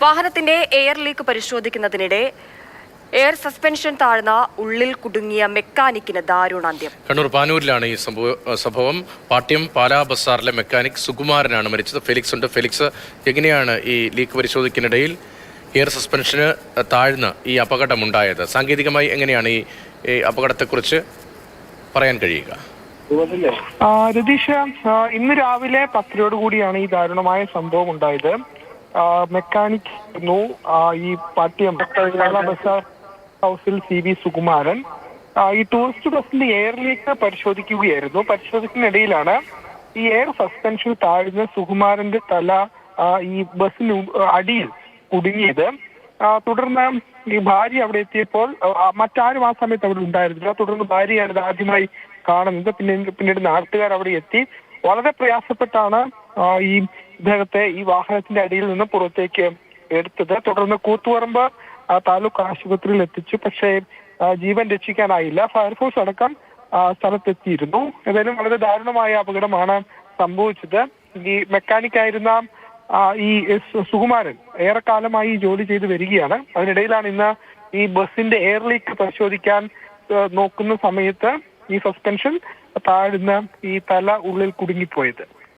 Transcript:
വാഹനത്തിന്റെ air leak പരിശോധിക്കുന്നതിനിടെ air suspension താഴ്ന്ന ഉള്ളിൽ കുടുങ്ങിയ മെക്കാനിക്കിന് ദാരുണാന്ത്യം. കണ്ണൂർ പാനൂരിലാണ് ഈ സംഭവം. പാട്യം പാലാ ബസാറിലെ മെക്കാനിക് സുകുമാരനാണ് മരിച്ചത്. ഫെലിക്സ് ഉണ്ട്. ഫെലിക്സ്, എങ്ങനെയാണ് ഈ ലീക്ക് പരിശോധിക്കുന്നതിനിടയിൽ എയർ സസ്പെൻഷന് താഴ്ന്ന ഈ അപകടമുണ്ടായത്? സാങ്കേതികമായി എങ്ങനെയാണ് ഈ അപകടത്തെക്കുറിച്ച് പറയാൻ കഴിയുക? രതീഷ, ഇന്ന് രാവിലെ 10 കൂടിയാണ് ഈ ദാരുണമായ സംഭവം ഉണ്ടായത്. മെക്കാനിക് ഈ പാട്യം ബസാർ ഹൗസിൽ CB സുകുമാരൻ ഈ ടൂറിസ്റ്റ് ബസിന്റെ എയർ ലീക്ക് പരിശോധിക്കുകയായിരുന്നു. പരിശോധിക്കുന്നതിനിടയിലാണ് ഈ എയർ സസ്പെൻഷൻ താഴ്ന്ന സുകുമാരന്റെ തല ഈ ബസിന് അടിയിൽ കുടുങ്ങിയത്. തുടർന്ന് ഈ ഭാര്യ അവിടെ എത്തിയപ്പോൾ മറ്റാരും ആ സമയത്ത് അവിടെ ഉണ്ടായിരുന്നില്ല. തുടർന്ന് ഭാര്യയാണ് ഇത് ആദ്യമായി കാണുന്നത്. പിന്നീട് നാട്ടുകാർ അവിടെ എത്തി വളരെ പ്രയാസപ്പെട്ടാണ് ഈ ഇദ്ദേഹത്തെ ഈ വാഹനത്തിന്റെ അടിയിൽ നിന്ന് പുറത്തേക്ക് എടുത്തത്. തുടർന്ന് കൂത്തുപറമ്പ് താലൂക്ക് ആശുപത്രിയിൽ എത്തിച്ചു. പക്ഷേ ജീവൻ രക്ഷിക്കാനായില്ല. ഫയർഫോഴ്സ് അടക്കം സ്ഥലത്തെത്തിയിരുന്നു. ഏതായാലും വളരെ ദാരുണമായ അപകടമാണ് സംഭവിച്ചത്. ഈ മെക്കാനിക്കായിരുന്ന ഈ സുകുമാരൻ ഏറെക്കാലമായി ജോലി ചെയ്ത് വരികയാണ്. അതിനിടയിലാണ് ഇന്ന് ഈ ബസിന്റെ എയർ ലീക്ക് പരിശോധിക്കാൻ നോക്കുന്ന സമയത്ത് ഈ സസ്പെൻഷൻ താഴ്ന്ന ഈ തല ഉള്ളിൽ കുടുങ്ങിപ്പോയത്.